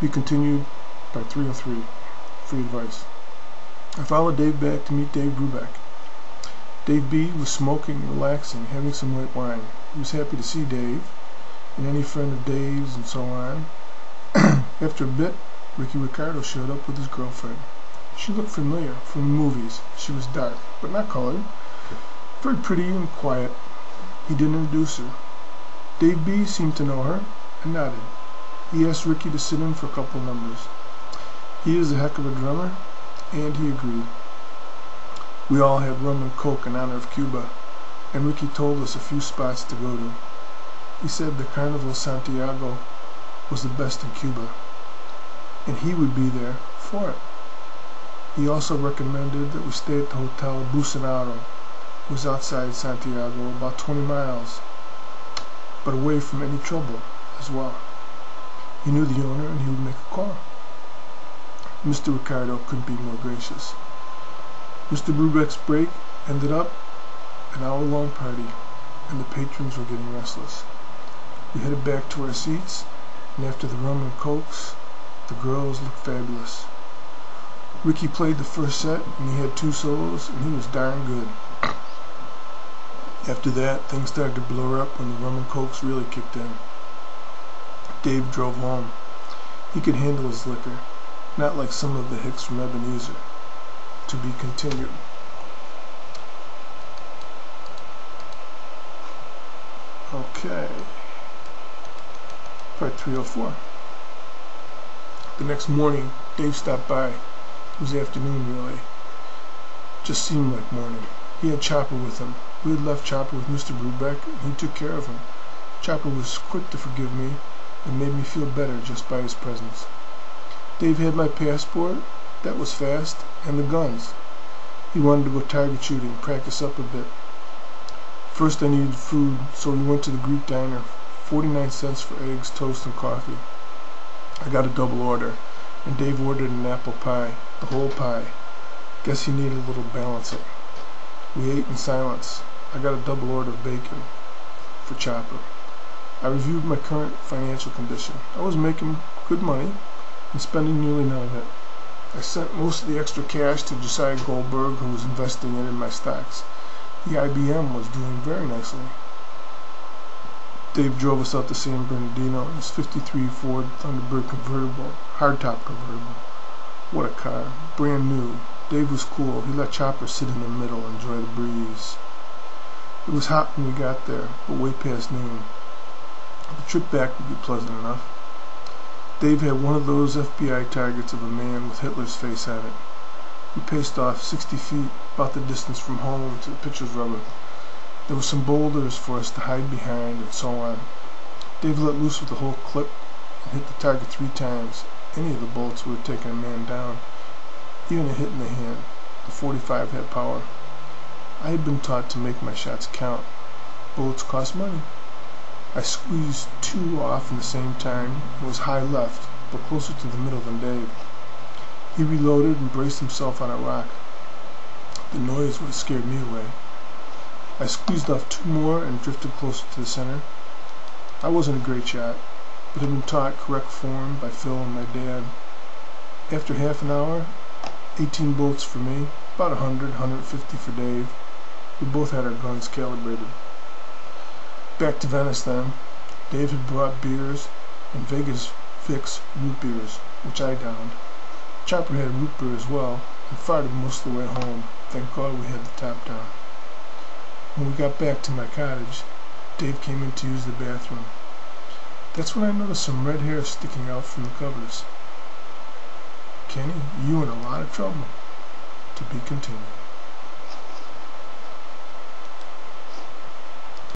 be continued by 303. Free advice. I followed Dave back to meet Dave Brubeck. Dave B. was smoking, relaxing, having some white wine. He was happy to see Dave, and any friend of Dave's, and so on. After a bit, Riccardo showed up with his girlfriend. She looked familiar from the movies. She was dark, but not colored. Very pretty and quiet. He didn't introduce her. Dave B. seemed to know her, and nodded. He asked Ricky to sit in for a couple of numbers. He is a heck of a drummer, and he agreed. We all had rum and coke in honor of Cuba, and Ricky told us a few spots to go to. He said the Carnival Santiago was the best in Cuba, and he would be there for it. He also recommended that we stay at the Hotel Bucenaro, which was outside Santiago, about 20 miles, but away from any trouble as well. He knew the owner, and he would make a call. Mr. Riccardo couldn't be more gracious. Mr. Brubeck's break ended up an hour-long party, and the patrons were getting restless. We headed back to our seats, and after the rum and cokes, the girls looked fabulous. Ricky played the first set, and he had 2 solos, and he was darn good. After that, things started to blur up when the rum and cokes really kicked in. Dave drove home. He could handle his liquor, not like some of the hicks from Ebenezer. To be continued. Okay. Part 304. The next morning, Dave stopped by. It was afternoon, really. Just seemed like morning. He had Chopper with him. We had left Chopper with Mr. Brubeck, and he took care of him. Chopper was quick to forgive me, and made me feel better just by his presence. Dave had my passport. That was fast, and the guns. He wanted to go target shooting, practice up a bit. First I needed food, so we went to the Greek diner. 49 cents for eggs, toast, and coffee. I got a double order, and Dave ordered an apple pie, the whole pie. Guess he needed a little balancing. We ate in silence. I got a double order of bacon for Chopper. I reviewed my current financial condition. I was making good money and spending nearly none of it. I sent most of the extra cash to Josiah Goldberg, who was investing it in my stocks. The IBM was doing very nicely. Dave drove us out to San Bernardino in his '53 Ford Thunderbird convertible, hardtop convertible. What a car, brand new. Dave was cool. He let Chopper sit in the middle and enjoy the breeze. It was hot when we got there, but way past noon. The trip back would be pleasant enough. Dave had one of those FBI targets of a man with Hitler's face on it. We paced off 60 feet, about the distance from home to the pitcher's rubber. There were some boulders for us to hide behind, and so on. Dave let loose with the whole clip and hit the target 3 times. Any of the bullets would have taken a man down, even a hit in the hand. The .45 had power. I had been taught to make my shots count. Bullets cost money. I squeezed 2 off in the same time. It was high left, but closer to the middle than Dave. He reloaded and braced himself on a rock. The noise would have scared me away. I squeezed off 2 more and drifted closer to the center. I wasn't a great shot, but had been taught correct form by Phil and my dad. After half an hour, 18 bullets for me, about 100, 150 for Dave. We both had our guns calibrated. Back to Venice then. Dave had brought beers and Vegas Fix root beers, which I downed. Chopper had root beer as well, and farted most of the way home. Thank God we had the top down. When we got back to my cottage, Dave came in to use the bathroom. That's when I noticed some red hair sticking out from the covers. Kenny, you in a lot of trouble. To be continued.